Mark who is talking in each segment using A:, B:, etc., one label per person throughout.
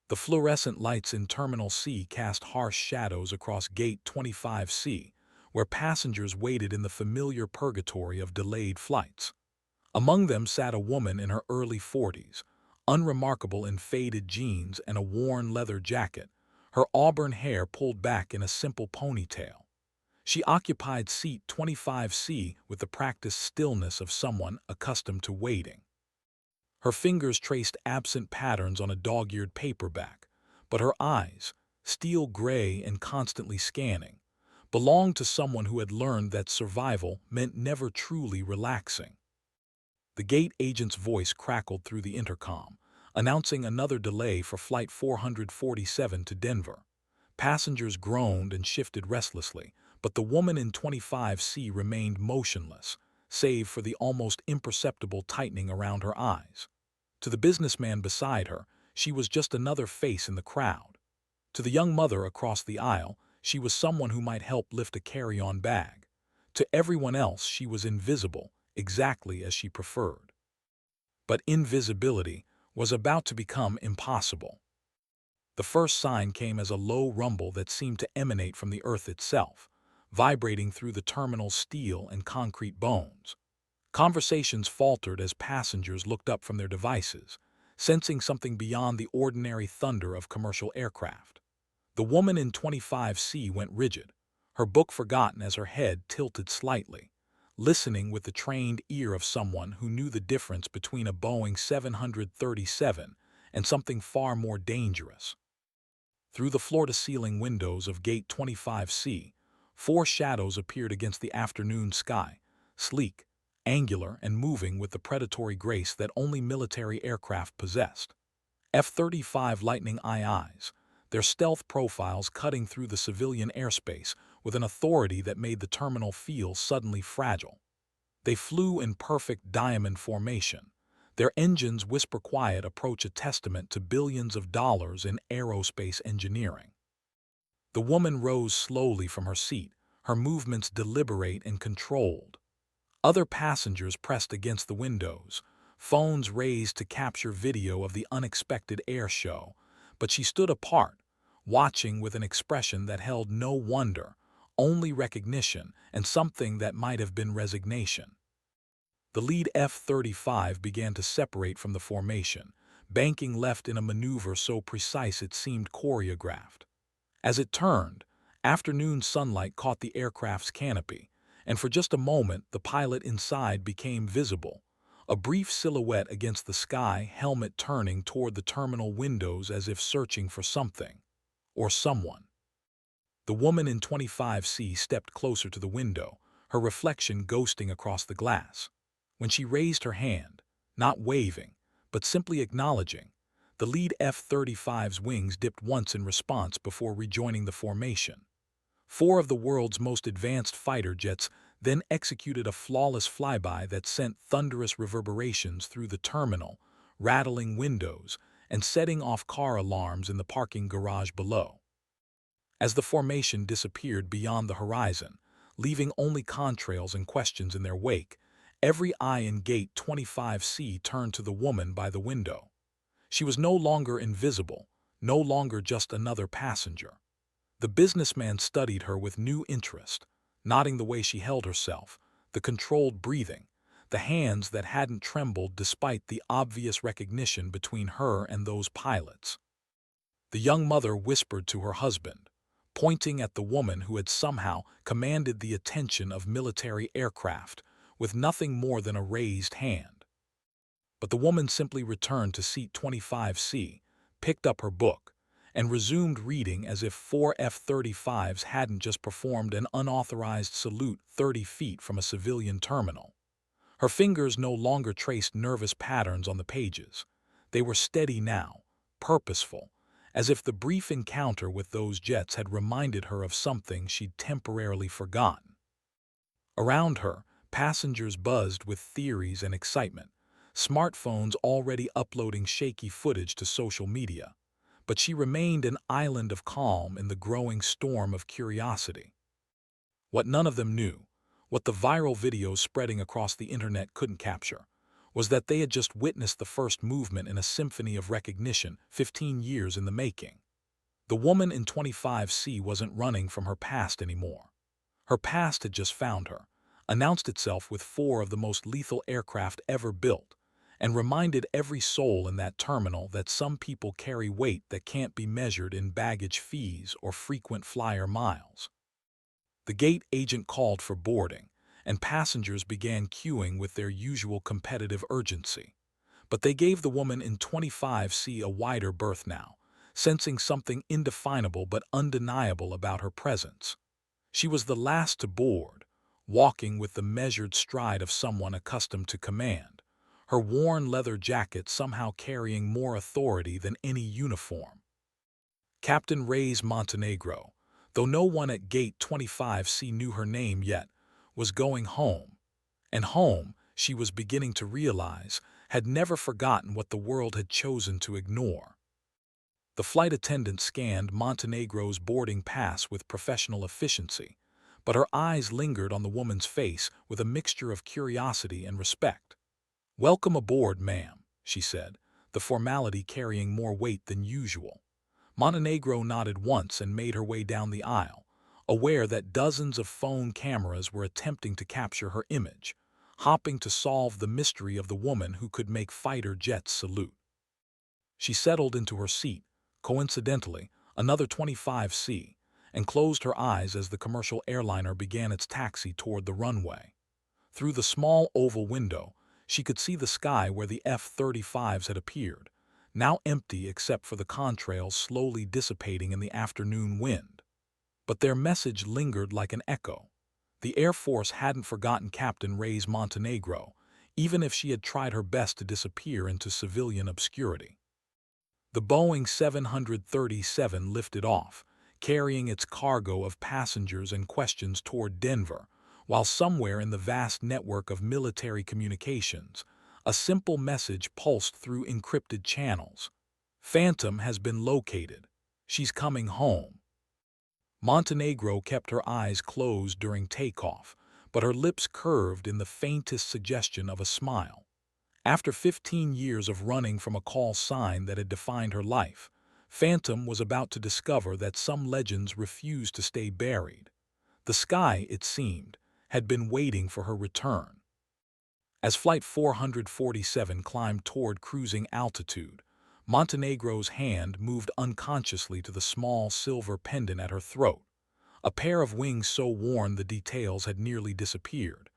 A: The fluorescent lights in Terminal C cast harsh shadows across Gate 25C, where passengers waited in the familiar purgatory of delayed flights. Among them sat a woman in her early 40s, unremarkable in faded jeans and a worn leather jacket, her auburn hair pulled back in a simple ponytail. She occupied seat 25C with the practiced stillness of someone accustomed to waiting. Her fingers traced absent patterns on a dog-eared paperback, but her eyes, steel gray and constantly scanning, belonged to someone who had learned that survival meant never truly relaxing. The gate agent's voice crackled through the intercom, announcing another delay for Flight 447 to Denver. Passengers groaned and shifted restlessly, but the woman in 25C remained motionless, save for the almost imperceptible tightening around her eyes. To the businessman beside her, she was just another face in the crowd. To the young mother across the aisle, she was someone who might help lift a carry-on bag. To everyone else, she was invisible, exactly as she preferred. But invisibility was about to become impossible. The first sign came as a low rumble that seemed to emanate from the earth itself, vibrating through the terminal's steel and concrete bones. Conversations faltered as passengers looked up from their devices, sensing something beyond the ordinary thunder of commercial aircraft. The woman in 25C went rigid, her book forgotten as her head tilted slightly, listening with the trained ear of someone who knew the difference between a Boeing 737 and something far more dangerous. Through the floor-to-ceiling windows of Gate 25C, four shadows appeared against the afternoon sky, sleek, angular, and moving with the predatory grace that only military aircraft possessed. F-35 Lightning IIs, their stealth profiles cutting through the civilian airspace with an authority that made the terminal feel suddenly fragile. They flew in perfect diamond formation, their engines whisper-quiet approach a testament to billions of dollars in aerospace engineering. The woman rose slowly from her seat, her movements deliberate and controlled. Other passengers pressed against the windows, phones raised to capture video of the unexpected air show, but she stood apart, watching with an expression that held no wonder, only recognition, and something that might have been resignation. The lead F-35 began to separate from the formation, banking left in a maneuver so precise it seemed choreographed. As it turned, afternoon sunlight caught the aircraft's canopy, and for just a moment the pilot inside became visible, a brief silhouette against the sky, helmet turning toward the terminal windows as if searching for something, or someone. The woman in 25C stepped closer to the window, her reflection ghosting across the glass. When she raised her hand, not waving, but simply acknowledging, the lead F-35's wings dipped once in response before rejoining the formation. Four of the world's most advanced fighter jets then executed a flawless flyby that sent thunderous reverberations through the terminal, rattling windows and setting off car alarms in the parking garage below. As the formation disappeared beyond the horizon, leaving only contrails and questions in their wake, every eye in Gate 25C turned to the woman by the window. She was no longer invisible, no longer just another passenger. The businessman studied her with new interest, noting the way she held herself, the controlled breathing, the hands that hadn't trembled despite the obvious recognition between her and those pilots. The young mother whispered to her husband, pointing at the woman who had somehow commanded the attention of military aircraft with nothing more than a raised hand. But the woman simply returned to seat 25C, picked up her book, and resumed reading as if four F-35s hadn't just performed an unauthorized salute 30 feet from a civilian terminal. Her fingers no longer traced nervous patterns on the pages. They were steady now, purposeful, as if the brief encounter with those jets had reminded her of something she'd temporarily forgotten. Around her, passengers buzzed with theories and excitement, smartphones already uploading shaky footage to social media. But she remained an island of calm in the growing storm of curiosity. What none of them knew, what the viral videos spreading across the internet couldn't capture, was that they had just witnessed the first movement in a symphony of recognition 15 years in the making. The woman in 25C wasn't running from her past anymore. Her past had just found her, announced itself with 4 of the most lethal aircraft ever built, and reminded every soul in that terminal that some people carry weight that can't be measured in baggage fees or frequent flyer miles. The gate agent called for boarding, and passengers began queuing with their usual competitive urgency. But they gave the woman in 25C a wider berth now, sensing something indefinable but undeniable about her presence. She was the last to board, walking with the measured stride of someone accustomed to command, her worn leather jacket somehow carrying more authority than any uniform. Captain Reyes Montenegro, though no one at Gate 25C knew her name yet, was going home. And home, she was beginning to realize, had never forgotten what the world had chosen to ignore. The flight attendant scanned Montenegro's boarding pass with professional efficiency, but her eyes lingered on the woman's face with a mixture of curiosity and respect. "Welcome aboard, ma'am," she said, the formality carrying more weight than usual. Montenegro nodded once and made her way down the aisle, aware that dozens of phone cameras were attempting to capture her image, hoping to solve the mystery of the woman who could make fighter jets salute. She settled into her seat, coincidentally, another 25C, and closed her eyes as the commercial airliner began its taxi toward the runway. Through the small oval window, she could see the sky where the F-35s had appeared, now empty except for the contrails slowly dissipating in the afternoon wind. But their message lingered like an echo. The Air Force hadn't forgotten Captain Reyes Montenegro, even if she had tried her best to disappear into civilian obscurity. The Boeing 737 lifted off, carrying its cargo of passengers and questions toward Denver, while somewhere in the vast network of military communications, a simple message pulsed through encrypted channels. "Phantom has been located. She's coming home." Montenegro kept her eyes closed during takeoff, but her lips curved in the faintest suggestion of a smile. After 15 years of running from a call sign that had defined her life, Phantom was about to discover that some legends refused to stay buried. The sky, it seemed, had been waiting for her return. As Flight 447 climbed toward cruising altitude, Montenegro's hand moved unconsciously to the small silver pendant at her throat, a pair of wings so worn the details had nearly disappeared,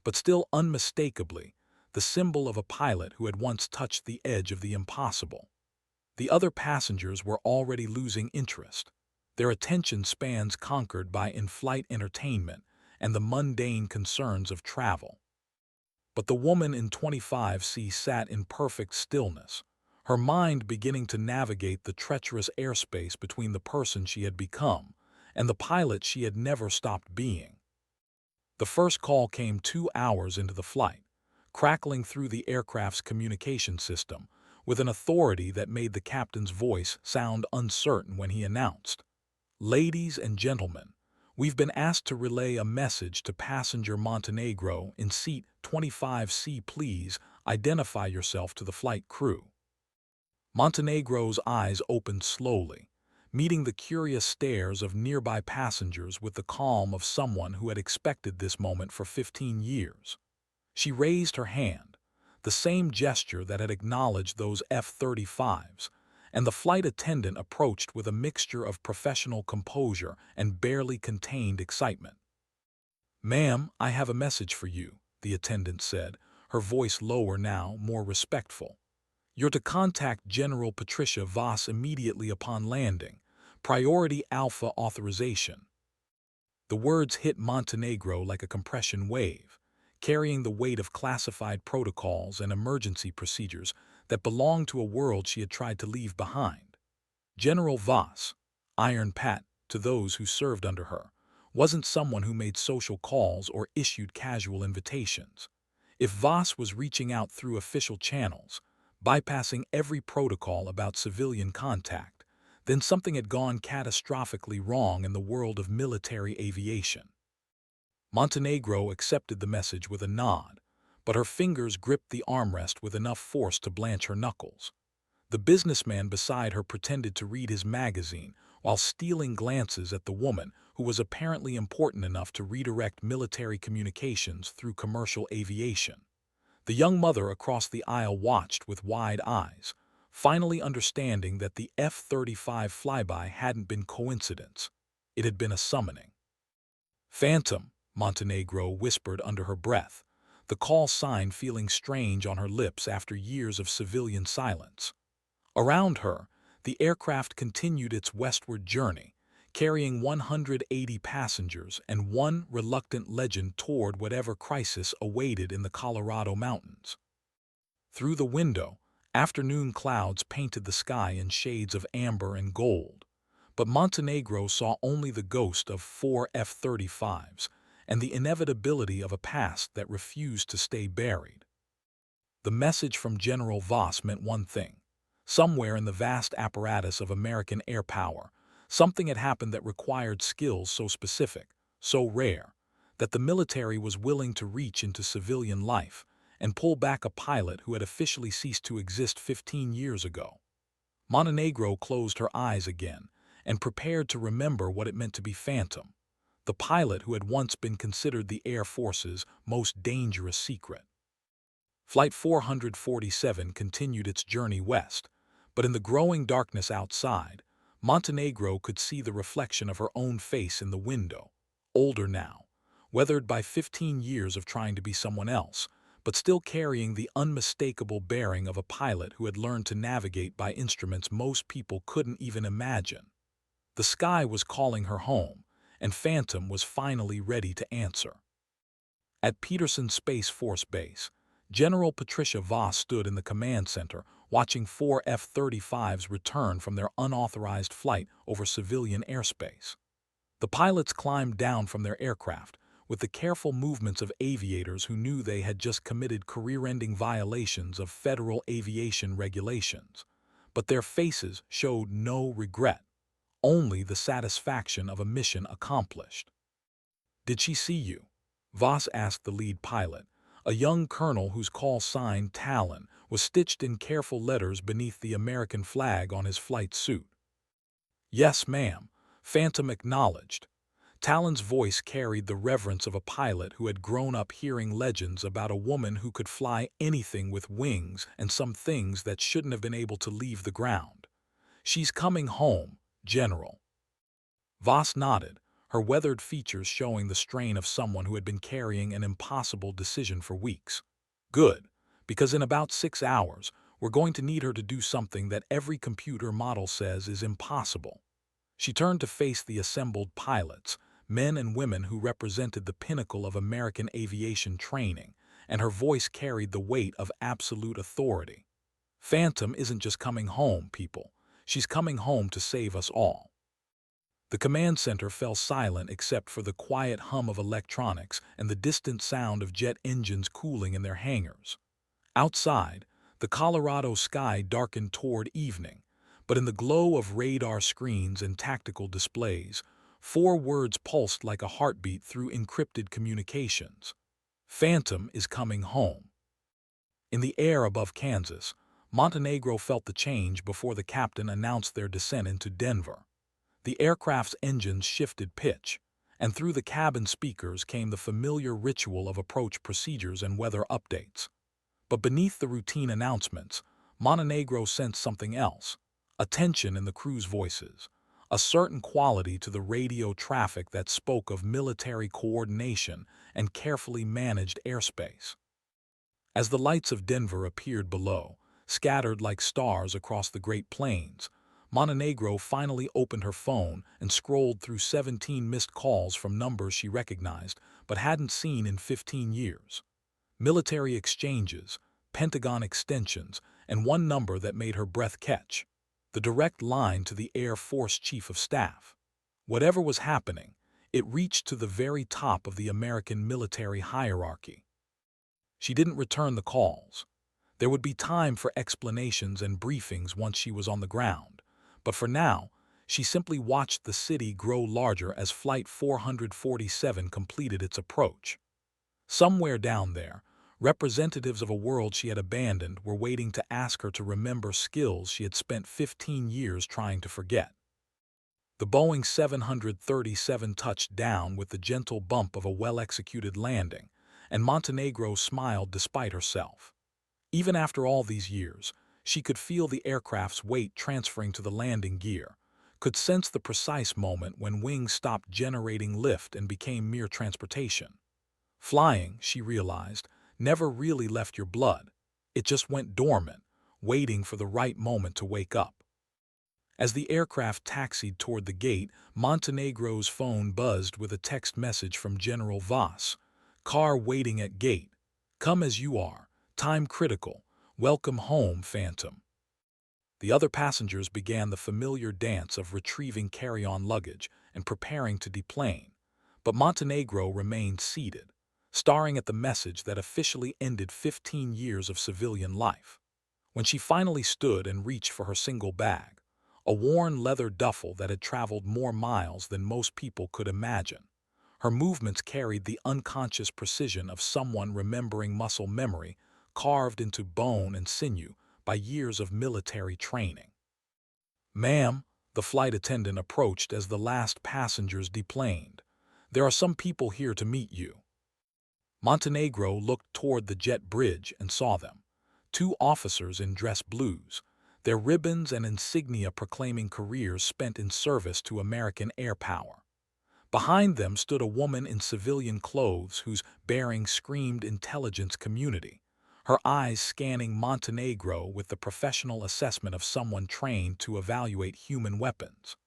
A: but still unmistakably, the symbol of a pilot who had once touched the edge of the impossible. The other passengers were already losing interest, their attention spans conquered by in-flight entertainment and the mundane concerns of travel. But the woman in 25C sat in perfect stillness, her mind beginning to navigate the treacherous airspace between the person she had become and the pilot she had never stopped being. The first call came 2 hours into the flight, crackling through the aircraft's communication system with an authority that made the captain's voice sound uncertain when he announced, "Ladies and gentlemen, we've been asked to relay a message to passenger Montenegro in seat 25C. Please identify yourself to the flight crew." Montenegro's eyes opened slowly, meeting the curious stares of nearby passengers with the calm of someone who had expected this moment for 15 years. She raised her hand, the same gesture that had acknowledged those F-35s, and the flight attendant approached with a mixture of professional composure and barely contained excitement. "Ma'am, I have a message for you," the attendant said, her voice lower now, more respectful. "You're to contact General Patricia Voss immediately upon landing. Priority Alpha authorization." The words hit Montenegro like a compression wave, carrying the weight of classified protocols and emergency procedures that belonged to a world she had tried to leave behind. General Voss, Iron Pat to those who served under her, wasn't someone who made social calls or issued casual invitations. If Voss was reaching out through official channels, bypassing every protocol about civilian contact, then something had gone catastrophically wrong in the world of military aviation. Montenegro accepted the message with a nod, but her fingers gripped the armrest with enough force to blanch her knuckles. The businessman beside her pretended to read his magazine while stealing glances at the woman who was apparently important enough to redirect military communications through commercial aviation. The young mother across the aisle watched with wide eyes, finally understanding that the F-35 flyby hadn't been coincidence. It had been a summoning. "Phantom," Montenegro whispered under her breath, the call sign feeling strange on her lips after years of civilian silence. Around her, the aircraft continued its westward journey, carrying 180 passengers and one reluctant legend toward whatever crisis awaited in the Colorado mountains. Through the window, afternoon clouds painted the sky in shades of amber and gold, but Montenegro saw only the ghost of 4 F-35s and the inevitability of a past that refused to stay buried. The message from General Voss meant one thing. Somewhere in the vast apparatus of American air power, something had happened that required skills so specific, so rare, that the military was willing to reach into civilian life and pull back a pilot who had officially ceased to exist 15 years ago. Montenegro closed her eyes again and prepared to remember what it meant to be Phantom, the pilot who had once been considered the Air Force's most dangerous secret. Flight 447 continued its journey west, but in the growing darkness outside, Montenegro could see the reflection of her own face in the window, older now, weathered by 15 years of trying to be someone else, but still carrying the unmistakable bearing of a pilot who had learned to navigate by instruments most people couldn't even imagine. The sky was calling her home, and Phantom was finally ready to answer. At Peterson Space Force Base, General Patricia Voss stood in the command center watching 4 F-35s return from their unauthorized flight over civilian airspace. The pilots climbed down from their aircraft with the careful movements of aviators who knew they had just committed career-ending violations of federal aviation regulations. But their faces showed no regret, only the satisfaction of a mission accomplished. "Did she see you?" Voss asked the lead pilot, a young colonel whose call sign, Talon, was stitched in careful letters beneath the American flag on his flight suit. "Yes, ma'am," Phantom acknowledged. Talon's voice carried the reverence of a pilot who had grown up hearing legends about a woman who could fly anything with wings and some things that shouldn't have been able to leave the ground. "She's coming home, General." Voss nodded, her weathered features showing the strain of someone who had been carrying an impossible decision for weeks. "Good, because in about 6 hours, we're going to need her to do something that every computer model says is impossible." She turned to face the assembled pilots, men and women who represented the pinnacle of American aviation training, and her voice carried the weight of absolute authority. "Phantom isn't just coming home, people. She's coming home to save us all." The command center fell silent except for the quiet hum of electronics and the distant sound of jet engines cooling in their hangars. Outside, the Colorado sky darkened toward evening, but in the glow of radar screens and tactical displays, 4 words pulsed like a heartbeat through encrypted communications. "Phantom is coming home." In the air above Kansas, Montenegro felt the change before the captain announced their descent into Denver. The aircraft's engines shifted pitch, and through the cabin speakers came the familiar ritual of approach procedures and weather updates. But beneath the routine announcements, Montenegro sensed something else, a tension in the crew's voices, a certain quality to the radio traffic that spoke of military coordination and carefully managed airspace. As the lights of Denver appeared below, scattered like stars across the Great Plains, Montenegro finally opened her phone and scrolled through 17 missed calls from numbers she recognized but hadn't seen in 15 years. Military exchanges, Pentagon extensions, and one number that made her breath catch: the direct line to the Air Force Chief of Staff. Whatever was happening, it reached to the very top of the American military hierarchy. She didn't return the calls. There would be time for explanations and briefings once she was on the ground, but for now, she simply watched the city grow larger as Flight 447 completed its approach. Somewhere down there, Representatives of a world she had abandoned were waiting to ask her to remember skills she had spent 15 years trying to forget. The Boeing 737 touched down with the gentle bump of a well-executed landing, and Montenegro smiled despite herself. Even after all these years, she could feel the aircraft's weight transferring to the landing gear, could sense the precise moment when wings stopped generating lift and became mere transportation. Flying, she realized, never really left your blood. It just went dormant, waiting for the right moment to wake up. As the aircraft taxied toward the gate, Montenegro's phone buzzed with a text message from General Voss. "Car waiting at gate. Come as you are. Time critical. Welcome home, Phantom." The other passengers began the familiar dance of retrieving carry-on luggage and preparing to deplane, but Montenegro remained seated, staring at the message that officially ended 15 years of civilian life. When she finally stood and reached for her single bag, a worn leather duffel that had traveled more miles than most people could imagine, her movements carried the unconscious precision of someone remembering muscle memory carved into bone and sinew by years of military training. "Ma'am," the flight attendant approached as the last passengers deplaned, "there are some people here to meet you." Montenegro looked toward the jet bridge and saw them. Two officers in dress blues, their ribbons and insignia proclaiming careers spent in service to American air power. Behind them stood a woman in civilian clothes whose bearing screamed intelligence community, her eyes scanning Montenegro with the professional assessment of someone trained to evaluate human weapons.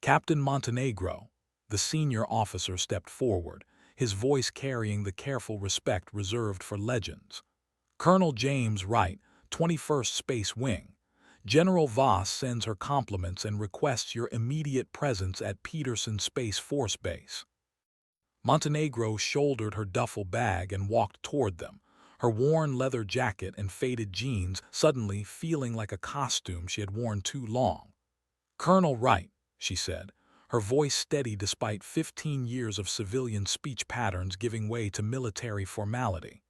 A: "Captain Montenegro," the senior officer stepped forward, his voice carrying the careful respect reserved for legends. "Colonel James Wright, 21st Space Wing. General Voss sends her compliments and requests your immediate presence at Peterson Space Force Base." Montenegro shouldered her duffel bag and walked toward them, her worn leather jacket and faded jeans suddenly feeling like a costume she had worn too long. "Colonel Wright," she said, her voice steady despite 15 years of civilian speech patterns giving way to military formality.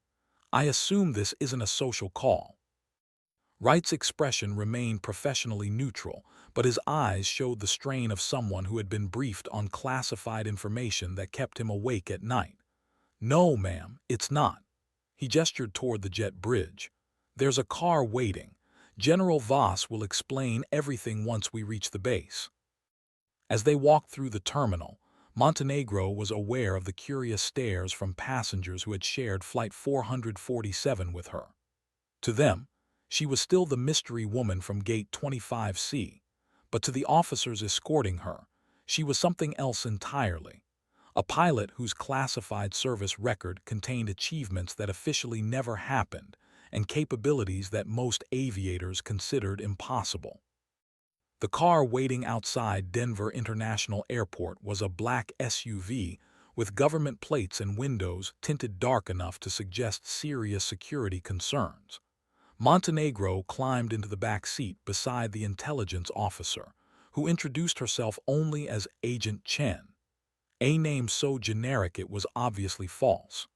A: "I assume this isn't a social call." Wright's expression remained professionally neutral, but his eyes showed the strain of someone who had been briefed on classified information that kept him awake at night. "No, ma'am, it's not." He gestured toward the jet bridge. "There's a car waiting. General Voss will explain everything once we reach the base." As they walked through the terminal, Montenegro was aware of the curious stares from passengers who had shared Flight 447 with her. To them, she was still the mystery woman from Gate 25C, but to the officers escorting her, she was something else entirely. A pilot whose classified service record contained achievements that officially never happened and capabilities that most aviators considered impossible. The car waiting outside Denver International Airport was a black SUV with government plates and windows tinted dark enough to suggest serious security concerns. Montenegro climbed into the back seat beside the intelligence officer, who introduced herself only as Agent Chen, a name so generic it was obviously false.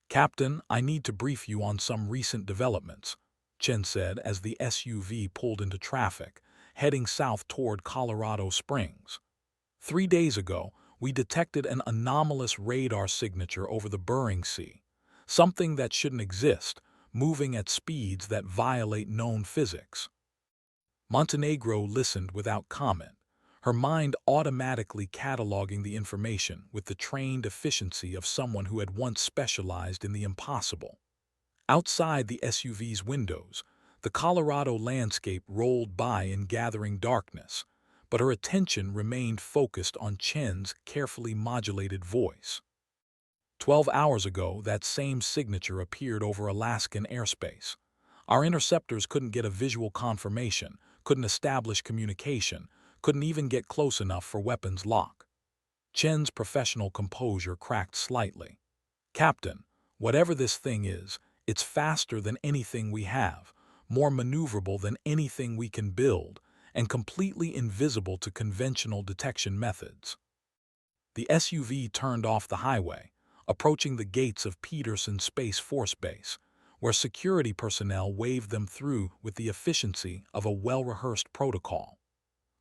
A: "Captain, I need to brief you on some recent developments," Chen said as the SUV pulled into traffic, heading south toward Colorado Springs. 3 days ago, we detected an anomalous radar signature over the Bering Sea, something that shouldn't exist, moving at speeds that violate known physics. Montenegro listened without comment, her mind automatically cataloging the information with the trained efficiency of someone who had once specialized in the impossible. Outside the SUV's windows, the Colorado landscape rolled by in gathering darkness, but her attention remained focused on Chen's carefully modulated voice. 12 hours ago, that same signature appeared over Alaskan airspace. Our interceptors couldn't get a visual confirmation, couldn't establish communication, couldn't even get close enough for weapons lock. Chen's professional composure cracked slightly. "Captain, whatever this thing is, it's faster than anything we have, more maneuverable than anything we can build, and completely invisible to conventional detection methods." The SUV turned off the highway, approaching the gates of Peterson Space Force Base, where security personnel waved them through with the efficiency of a well-rehearsed protocol.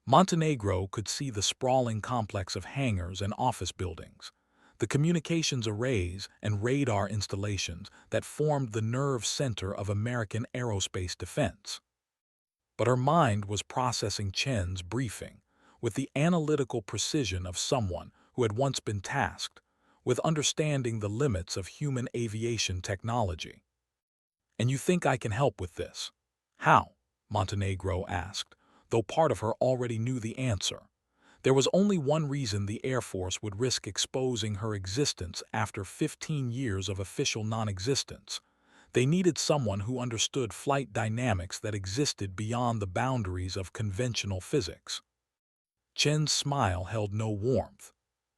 A: Montenegro could see the sprawling complex of hangars and office buildings, the communications arrays and radar installations that formed the nerve center of American aerospace defense. But her mind was processing Chen's briefing with the analytical precision of someone who had once been tasked with understanding the limits of human aviation technology. "And you think I can help with this?" "How?" Montenegro asked, though part of her already knew the answer. There was only one reason the Air Force would risk exposing her existence after 15 years of official non-existence. They needed someone who understood flight dynamics that existed beyond the boundaries of conventional physics. Chen's smile held no warmth.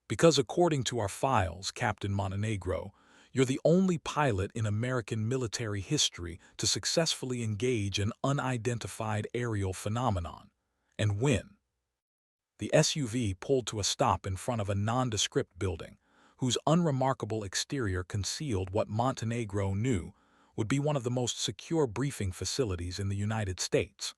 A: "Because according to our files, Captain Montenegro, you're the only pilot in American military history to successfully engage an unidentified aerial phenomenon and win." The SUV pulled to a stop in front of a nondescript building, whose unremarkable exterior concealed what Montenegro knew would be one of the most secure briefing facilities in the United States.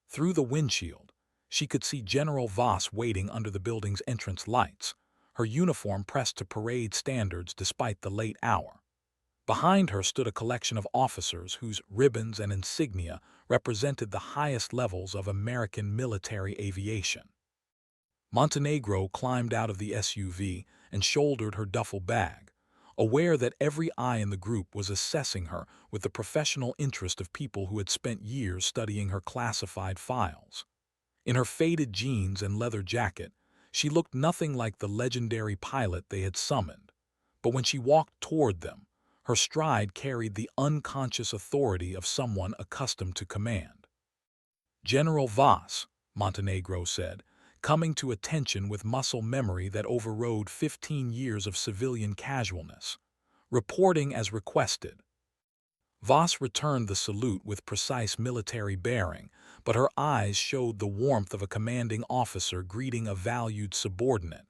A: Through the windshield, she could see General Voss waiting under the building's entrance lights, her uniform pressed to parade standards despite the late hour. Behind her stood a collection of officers whose ribbons and insignia represented the highest levels of American military aviation. Montenegro climbed out of the SUV and shouldered her duffel bag, aware that every eye in the group was assessing her with the professional interest of people who had spent years studying her classified files. In her faded jeans and leather jacket, she looked nothing like the legendary pilot they had summoned, but when she walked toward them, her stride carried the unconscious authority of someone accustomed to command. "General Voss," Montenegro said, coming to attention with muscle memory that overrode 15 years of civilian casualness. "Reporting as requested." Voss returned the salute with precise military bearing, but her eyes showed the warmth of a commanding officer greeting a valued subordinate.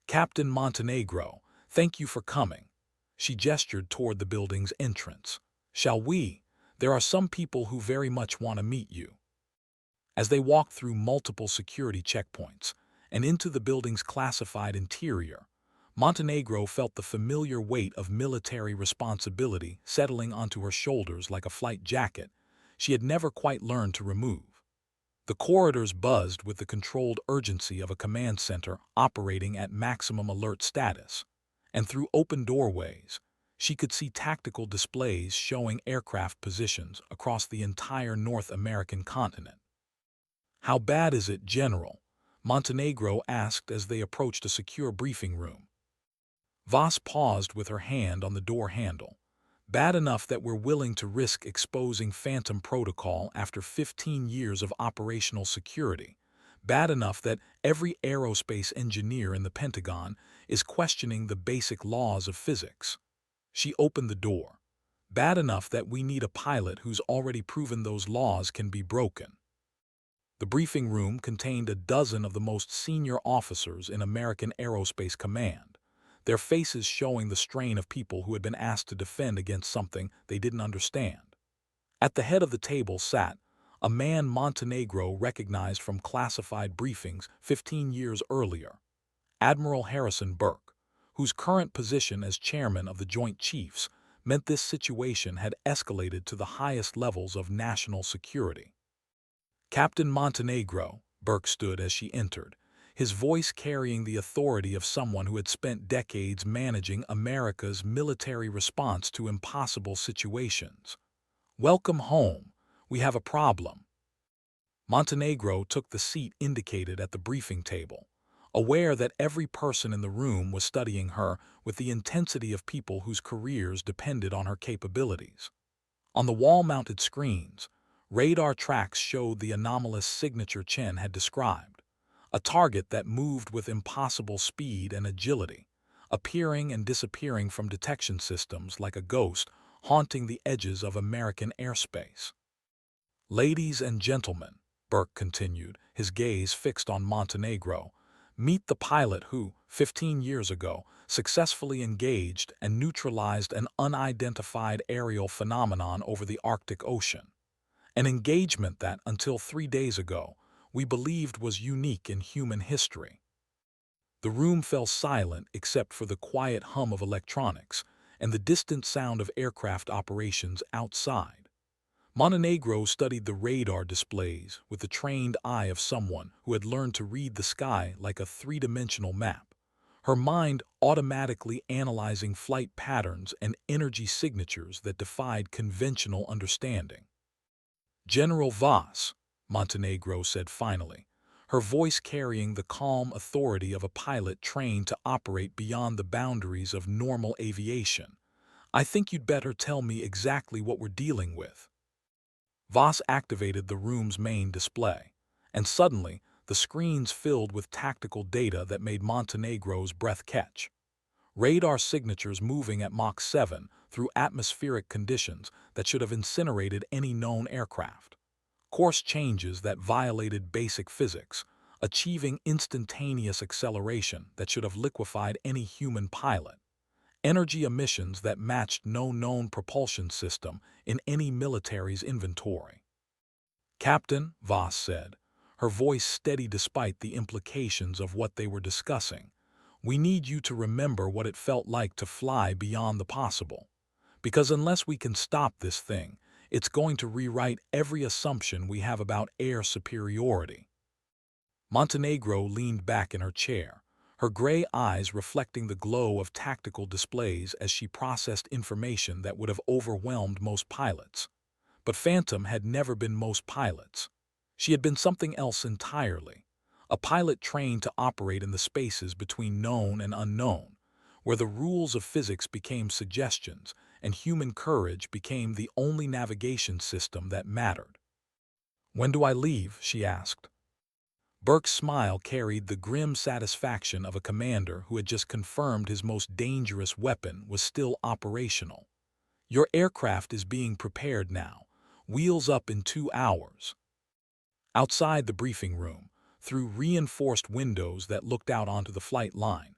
A: "Captain Montenegro, thank you for coming." She gestured toward the building's entrance. "Shall we? There are some people who very much want to meet you." As they walked through multiple security checkpoints and into the building's classified interior, Montenegro felt the familiar weight of military responsibility settling onto her shoulders like a flight jacket she had never quite learned to remove. The corridors buzzed with the controlled urgency of a command center operating at maximum alert status, and through open doorways, she could see tactical displays showing aircraft positions across the entire North American continent. "How bad is it, General?" Montenegro asked as they approached a secure briefing room. Voss paused with her hand on the door handle. "Bad enough that we're willing to risk exposing Phantom Protocol after 15 years of operational security. Bad enough that every aerospace engineer in the Pentagon is questioning the basic laws of physics." She opened the door. "Bad enough that we need a pilot who's already proven those laws can be broken." The briefing room contained a dozen of the most senior officers in American Aerospace Command, their faces showing the strain of people who had been asked to defend against something they didn't understand. At the head of the table sat a man Montenegro recognized from classified briefings 15 years earlier, Admiral Harrison Burke, whose current position as chairman of the Joint Chiefs meant this situation had escalated to the highest levels of national security. "Captain Montenegro," Burke stood as she entered, his voice carrying the authority of someone who had spent decades managing America's military response to impossible situations. "Welcome home. We have a problem." Montenegro took the seat indicated at the briefing table, aware that every person in the room was studying her with the intensity of people whose careers depended on her capabilities. On the wall-mounted screens, radar tracks showed the anomalous signature Chen had described, a target that moved with impossible speed and agility, appearing and disappearing from detection systems like a ghost haunting the edges of American airspace. "Ladies and gentlemen," Burke continued, his gaze fixed on Montenegro, Meet the pilot who, 15 years ago, successfully engaged and neutralized an unidentified aerial phenomenon over the Arctic Ocean. An engagement that, until 3 days ago, we believed was unique in human history. The room fell silent except for the quiet hum of electronics and the distant sound of aircraft operations outside. Montenegro studied the radar displays with the trained eye of someone who had learned to read the sky like a three-dimensional map, her mind automatically analyzing flight patterns and energy signatures that defied conventional understanding. "General Voss," Montenegro said finally, her voice carrying the calm authority of a pilot trained to operate beyond the boundaries of normal aviation, "I think you'd better tell me exactly what we're dealing with." Voss activated the room's main display, and suddenly the screens filled with tactical data that made Montenegro's breath catch. Radar signatures moving at Mach 7 through atmospheric conditions that should have incinerated any known aircraft. Course changes that violated basic physics, achieving instantaneous acceleration that should have liquefied any human pilot. Energy emissions that matched no known propulsion system in any military's inventory. "Captain," Voss said, her voice steady despite the implications of what they were discussing, "we need you to remember what it felt like to fly beyond the possible. Because unless we can stop this thing, it's going to rewrite every assumption we have about air superiority." Montenegro leaned back in her chair, her gray eyes reflecting the glow of tactical displays as she processed information that would have overwhelmed most pilots. But Phantom had never been most pilots. She had been something else entirely, a pilot trained to operate in the spaces between known and unknown, where the rules of physics became suggestions and human courage became the only navigation system that mattered. "When do I leave?" she asked. Burke's smile carried the grim satisfaction of a commander who had just confirmed his most dangerous weapon was still operational. "Your aircraft is being prepared now. Wheels up in 2 hours." Outside the briefing room, through reinforced windows that looked out onto the flight line,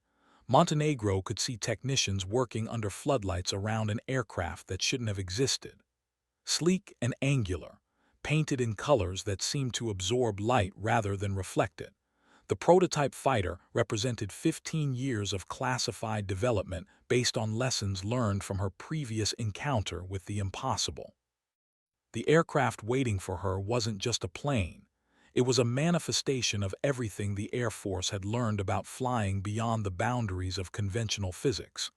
A: Montenegro could see technicians working under floodlights around an aircraft that shouldn't have existed. Sleek and angular, painted in colors that seemed to absorb light rather than reflect it, the prototype fighter represented 15 years of classified development based on lessons learned from her previous encounter with the impossible. The aircraft waiting for her wasn't just a plane. It was a manifestation of everything the Air Force had learned about flying beyond the boundaries of conventional physics.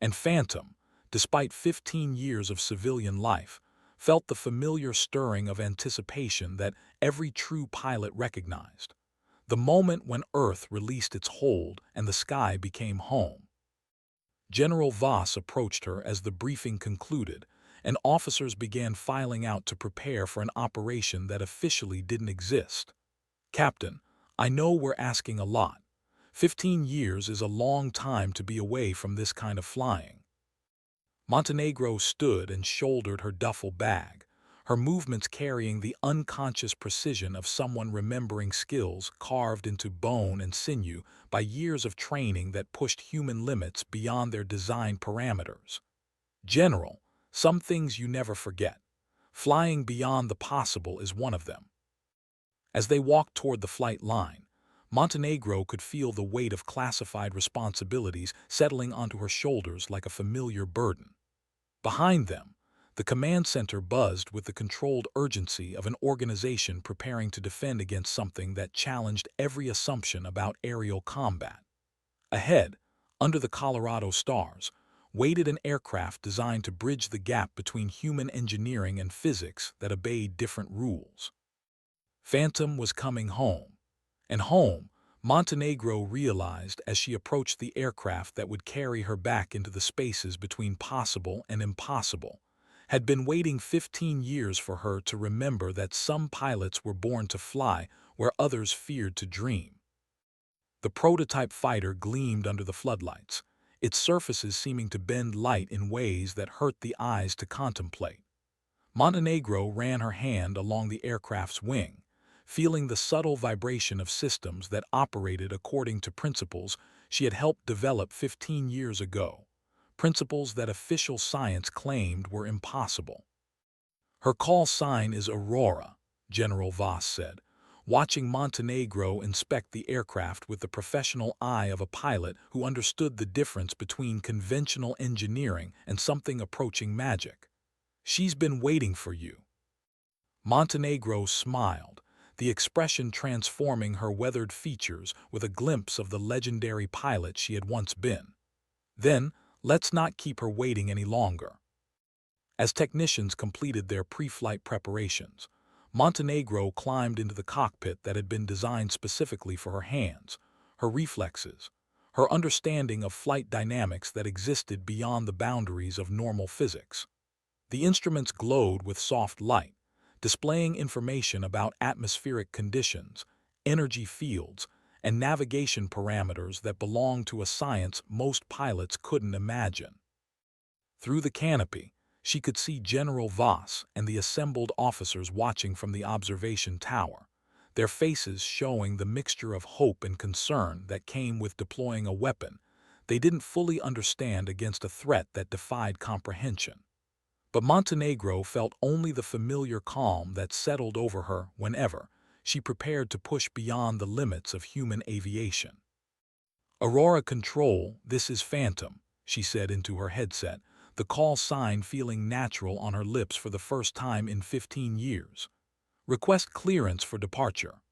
A: And Phantom, despite 15 years of civilian life, felt the familiar stirring of anticipation that every true pilot recognized. The moment when Earth released its hold and the sky became home. General Voss approached her as the briefing concluded, and officers began filing out to prepare for an operation that officially didn't exist. "Captain, I know we're asking a lot. 15 years is a long time to be away from this kind of flying." Montenegro stood and shouldered her duffel bag, her movements carrying the unconscious precision of someone remembering skills carved into bone and sinew by years of training that pushed human limits beyond their design parameters. "General, some things you never forget. Flying beyond the possible is one of them." As they walked toward the flight line, Montenegro could feel the weight of classified responsibilities settling onto her shoulders like a familiar burden. Behind them, the command center buzzed with the controlled urgency of an organization preparing to defend against something that challenged every assumption about aerial combat. Ahead, under the Colorado stars, waited an aircraft designed to bridge the gap between human engineering and physics that obeyed different rules. Phantom was coming home. And home, Montenegro realized as she approached the aircraft that would carry her back into the spaces between possible and impossible, had been waiting 15 years for her to remember that some pilots were born to fly where others feared to dream. The prototype fighter gleamed under the floodlights, its surfaces seeming to bend light in ways that hurt the eyes to contemplate. Montenegro ran her hand along the aircraft's wing, feeling the subtle vibration of systems that operated according to principles she had helped develop 15 years ago, principles that official science claimed were impossible. Her call sign is Aurora, General Voss said, watching Montenegro inspect the aircraft with the professional eye of a pilot who understood the difference between conventional engineering and something approaching magic. "She's been waiting for you." Montenegro smiled, the expression transforming her weathered features with a glimpse of the legendary pilot she had once been. "Then, let's not keep her waiting any longer." As technicians completed their pre-flight preparations, Montenegro climbed into the cockpit that had been designed specifically for her hands, her reflexes, her understanding of flight dynamics that existed beyond the boundaries of normal physics. The instruments glowed with soft light, displaying information about atmospheric conditions, energy fields, and navigation parameters that belonged to a science most pilots couldn't imagine. Through the canopy, she could see General Voss and the assembled officers watching from the observation tower, their faces showing the mixture of hope and concern that came with deploying a weapon they didn't fully understand against a threat that defied comprehension. But Montenegro felt only the familiar calm that settled over her whenever she prepared to push beyond the limits of human aviation. "Aurora Control, this is Phantom," she said into her headset, the call sign feeling natural on her lips for the first time in 15 years. "Request clearance for departure."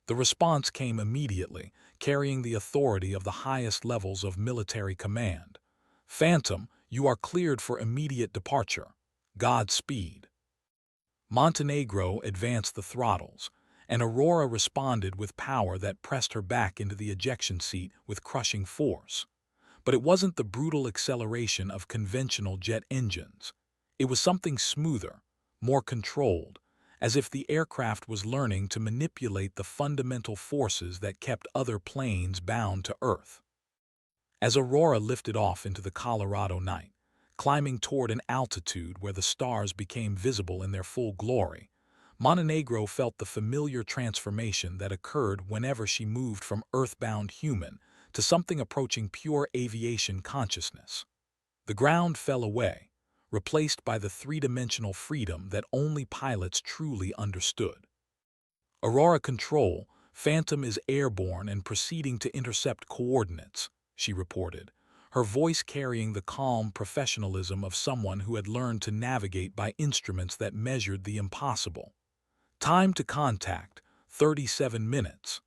A: The response came immediately, carrying the authority of the highest levels of military command. "Phantom, you are cleared for immediate departure. Godspeed." Montenegro advanced the throttles, and Aurora responded with power that pressed her back into the ejection seat with crushing force. But it wasn't the brutal acceleration of conventional jet engines. It was something smoother, more controlled, as if the aircraft was learning to manipulate the fundamental forces that kept other planes bound to Earth. As Aurora lifted off into the Colorado night, climbing toward an altitude where the stars became visible in their full glory, Montenegro felt the familiar transformation that occurred whenever she moved from earthbound human to something approaching pure aviation consciousness. The ground fell away, replaced by the three-dimensional freedom that only pilots truly understood. "Aurora Control, Phantom is airborne and proceeding to intercept coordinates," she reported, her voice carrying the calm professionalism of someone who had learned to navigate by instruments that measured the impossible. "Time to contact, 37 minutes."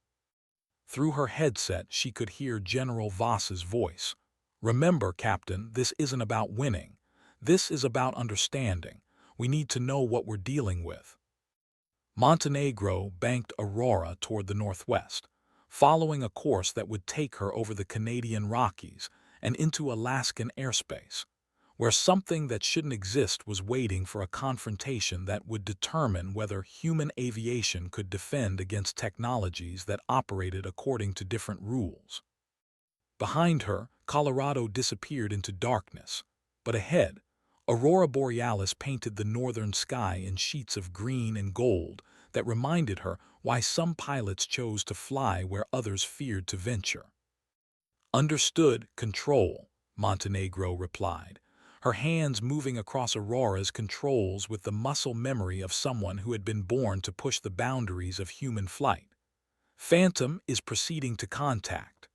A: Through her headset, she could hear General Voss's voice. "Remember, Captain, this isn't about winning. This is about understanding. We need to know what we're dealing with." Montenegro banked Aurora toward the northwest, following a course that would take her over the Canadian Rockies and into Alaskan airspace, where something that shouldn't exist was waiting for a confrontation that would determine whether human aviation could defend against technologies that operated according to different rules. Behind her, Colorado disappeared into darkness, but ahead, Aurora Borealis painted the northern sky in sheets of green and gold that reminded her why some pilots chose to fly where others feared to venture. "Understood, Control," Montenegro replied, her hands moving across Aurora's controls with the muscle memory of someone who had been born to push the boundaries of human flight. "Phantom is proceeding to contact."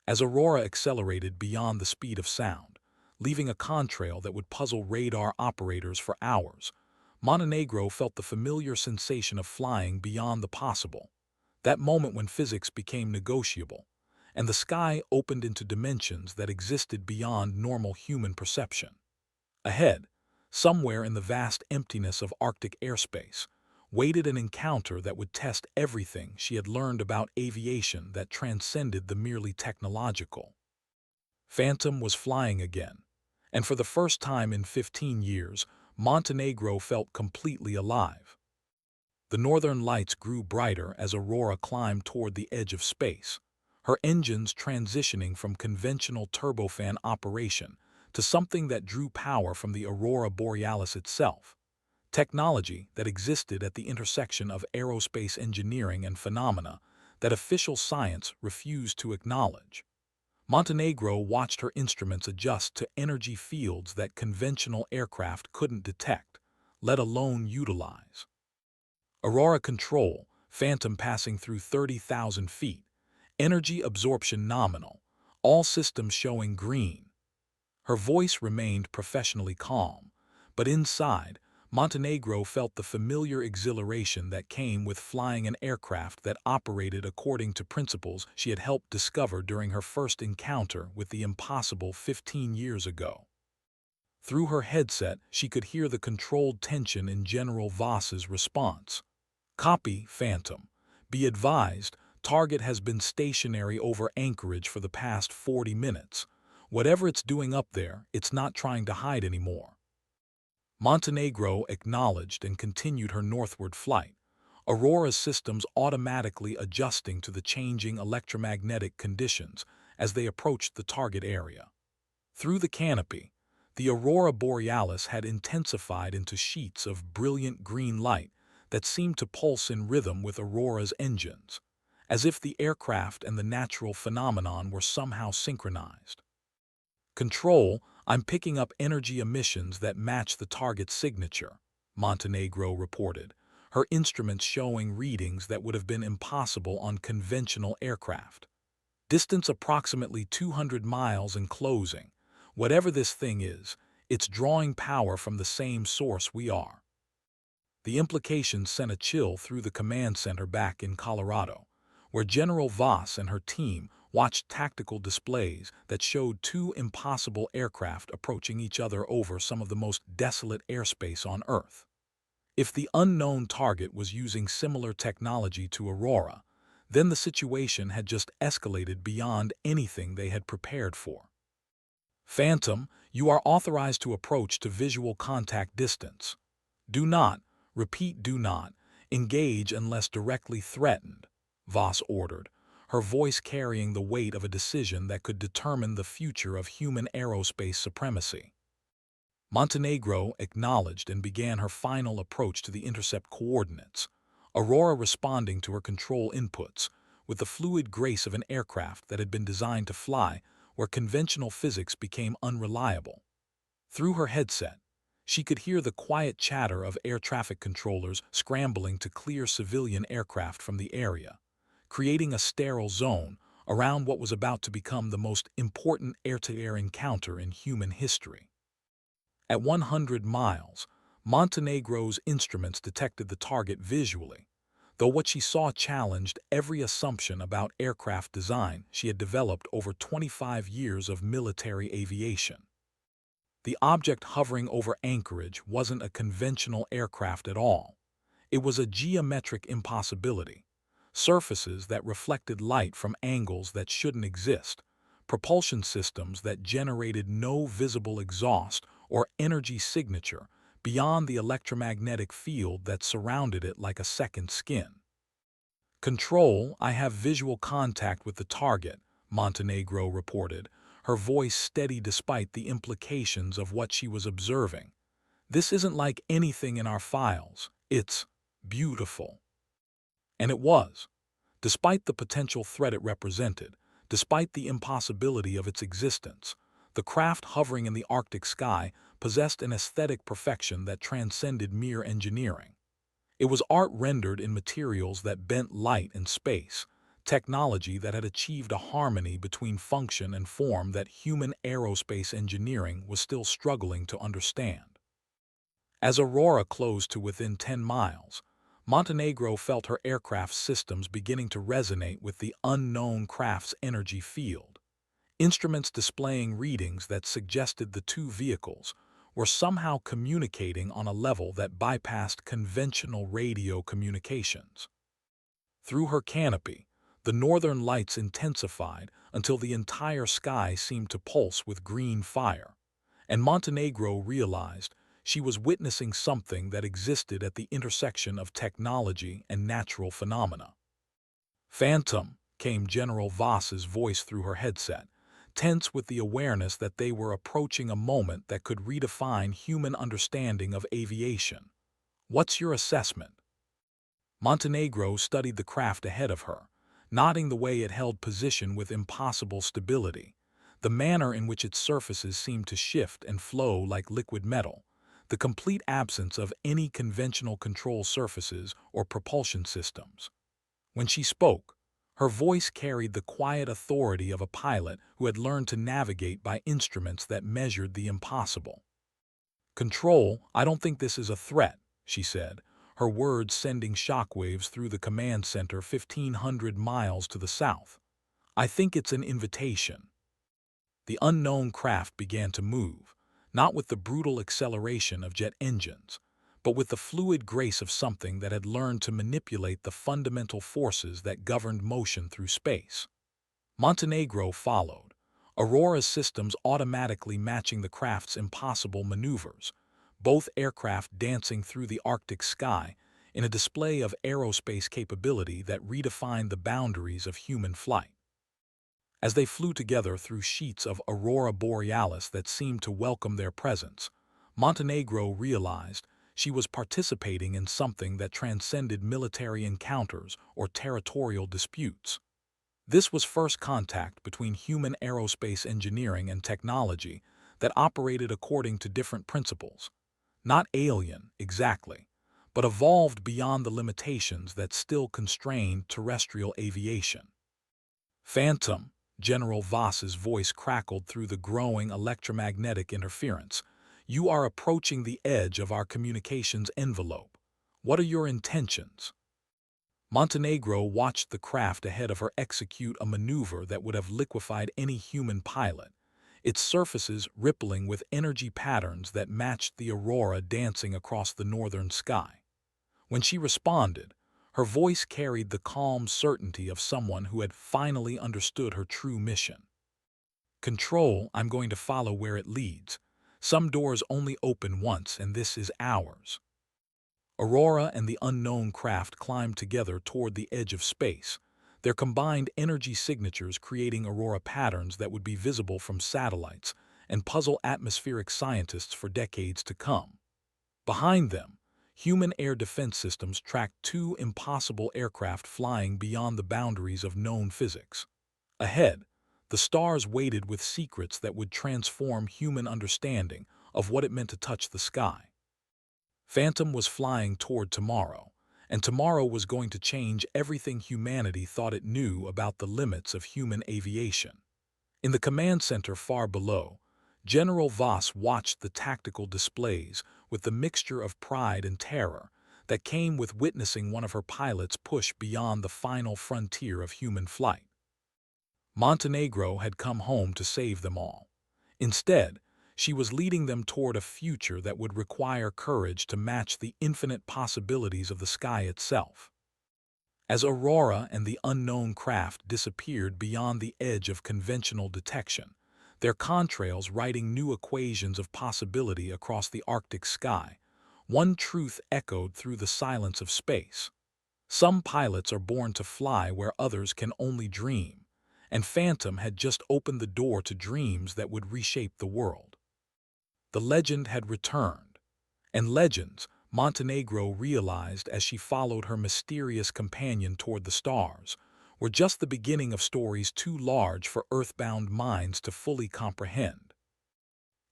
A: As Aurora accelerated beyond the speed of sound, leaving a contrail that would puzzle radar operators for hours, Montenegro felt the familiar sensation of flying beyond the possible, that moment when physics became negotiable, and the sky opened into dimensions that existed beyond normal human perception. Ahead, somewhere in the vast emptiness of Arctic airspace, waited an encounter that would test everything she had learned about aviation that transcended the merely technological. Phantom was flying again, and for the first time in 15 years, Montenegro felt completely alive. The northern lights grew brighter as Aurora climbed toward the edge of space, her engines transitioning from conventional turbofan operation to something that drew power from the Aurora Borealis itself. technology that existed at the intersection of aerospace engineering and phenomena that official science refused to acknowledge. Montenegro watched her instruments adjust to energy fields that conventional aircraft couldn't detect, let alone utilize. Aurora control, Phantom passing through 30,000 feet, energy absorption nominal, all systems showing green. Her voice remained professionally calm, but inside, Montenegro felt the familiar exhilaration that came with flying an aircraft that operated according to principles she had helped discover during her first encounter with the impossible 15 years ago. Through her headset, she could hear the controlled tension in General Voss's response. Copy, Phantom. Be advised, target has been stationary over Anchorage for the past 40 minutes. Whatever it's doing up there, it's not trying to hide anymore. Montenegro acknowledged and continued her northward flight, Aurora's systems automatically adjusting to the changing electromagnetic conditions as they approached the target area. Through the canopy, the aurora borealis had intensified into sheets of brilliant green light that seemed to pulse in rhythm with Aurora's engines, as if the aircraft and the natural phenomenon were somehow synchronized. Control, I'm picking up energy emissions that match the target's signature, Montenegro reported, her instruments showing readings that would have been impossible on conventional aircraft. Distance approximately 200 miles and closing. Whatever this thing is, it's drawing power from the same source we are. The implications sent a chill through the command center back in Colorado, where General Voss and her team watched tactical displays that showed two impossible aircraft approaching each other over some of the most desolate airspace on Earth. If the unknown target was using similar technology to Aurora, then the situation had just escalated beyond anything they had prepared for. Phantom, you are authorized to approach to visual contact distance. Do not, repeat do not, engage unless directly threatened, Voss ordered, her voice carrying the weight of a decision that could determine the future of human aerospace supremacy. Montenegro acknowledged and began her final approach to the intercept coordinates, Aurora responding to her control inputs with the fluid grace of an aircraft that had been designed to fly where conventional physics became unreliable. Through her headset, she could hear the quiet chatter of air traffic controllers scrambling to clear civilian aircraft from the area, creating a sterile zone around what was about to become the most important air-to-air encounter in human history. At 100 miles, Montenegro's instruments detected the target visually, though what she saw challenged every assumption about aircraft design she had developed over 25 years of military aviation. The object hovering over Anchorage wasn't a conventional aircraft at all. It was a geometric impossibility, surfaces that reflected light from angles that shouldn't exist, propulsion systems that generated no visible exhaust or energy signature beyond the electromagnetic field that surrounded it like a second skin. Control, I have visual contact with the target, Montenegro reported, her voice steady despite the implications of what she was observing. This isn't like anything in our files. It's beautiful. And it was. Despite the potential threat it represented, despite the impossibility of its existence, the craft hovering in the Arctic sky possessed an aesthetic perfection that transcended mere engineering. It was art rendered in materials that bent light and space, technology that had achieved a harmony between function and form that human aerospace engineering was still struggling to understand. As Aurora closed to within 10 miles, Montenegro felt her aircraft's systems beginning to resonate with the unknown craft's energy field. Instruments displaying readings that suggested the two vehicles were somehow communicating on a level that bypassed conventional radio communications. Through her canopy, the northern lights intensified until the entire sky seemed to pulse with green fire, and Montenegro realized she was witnessing something that existed at the intersection of technology and natural phenomena. Phantom, came General Voss's voice through her headset, tense with the awareness that they were approaching a moment that could redefine human understanding of aviation. What's your assessment? Montenegro studied the craft ahead of her, nodding the way it held position with impossible stability, the manner in which its surfaces seemed to shift and flow like liquid metal, the complete absence of any conventional control surfaces or propulsion systems. When she spoke, her voice carried the quiet authority of a pilot who had learned to navigate by instruments that measured the impossible. "Control, I don't think this is a threat," she said, her words sending shockwaves through the command center 1,500 miles to the south. "I think it's an invitation." The unknown craft began to move, not with the brutal acceleration of jet engines, but with the fluid grace of something that had learned to manipulate the fundamental forces that governed motion through space. Montenegro followed, Aurora's systems automatically matching the craft's impossible maneuvers, both aircraft dancing through the Arctic sky in a display of aerospace capability that redefined the boundaries of human flight. As they flew together through sheets of aurora borealis that seemed to welcome their presence, Montenegro realized she was participating in something that transcended military encounters or territorial disputes. This was first contact between human aerospace engineering and technology that operated according to different principles. Not alien, exactly, but evolved beyond the limitations that still constrained terrestrial aviation. "Phantom," General Voss's voice crackled through the growing electromagnetic interference. "You are approaching the edge of our communications envelope. What are your intentions?" Montenegro watched the craft ahead of her execute a maneuver that would have liquefied any human pilot, its surfaces rippling with energy patterns that matched the aurora dancing across the northern sky. When she responded, her voice carried the calm certainty of someone who had finally understood her true mission. "Control, I'm going to follow where it leads. Some doors only open once, and this is ours." Aurora and the unknown craft climbed together toward the edge of space, their combined energy signatures creating aurora patterns that would be visible from satellites and puzzle atmospheric scientists for decades to come. Behind them, human air defense systems tracked two impossible aircraft flying beyond the boundaries of known physics. Ahead, the stars waited with secrets that would transform human understanding of what it meant to touch the sky. Phantom was flying toward tomorrow, and tomorrow was going to change everything humanity thought it knew about the limits of human aviation. In the command center far below, General Voss watched the tactical displays with the mixture of pride and terror that came with witnessing one of her pilots push beyond the final frontier of human flight. Montenegro had come home to save them all. Instead, she was leading them toward a future that would require courage to match the infinite possibilities of the sky itself. As Aurora and the unknown craft disappeared beyond the edge of conventional detection, their contrails writing new equations of possibility across the Arctic sky, one truth echoed through the silence of space. Some pilots are born to fly where others can only dream, and Phantom had just opened the door to dreams that would reshape the world. The legend had returned, and legends, Montenegro realized as she followed her mysterious companion toward the stars, were just the beginning of stories too large for earthbound minds to fully comprehend.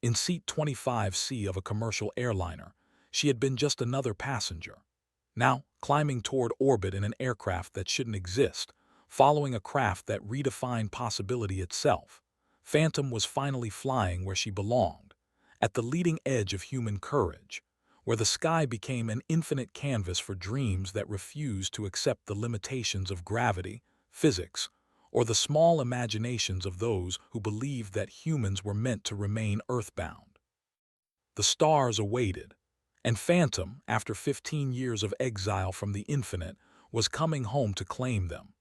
A: In seat 25C of a commercial airliner, she had been just another passenger. Now, climbing toward orbit in an aircraft that shouldn't exist, following a craft that redefined possibility itself, Phantom was finally flying where she belonged, at the leading edge of human courage, where the sky became an infinite canvas for dreams that refused to accept the limitations of gravity, physics, or the small imaginations of those who believed that humans were meant to remain earthbound. The stars awaited, and Phantom, after 15 years of exile from the infinite, was coming home to claim them.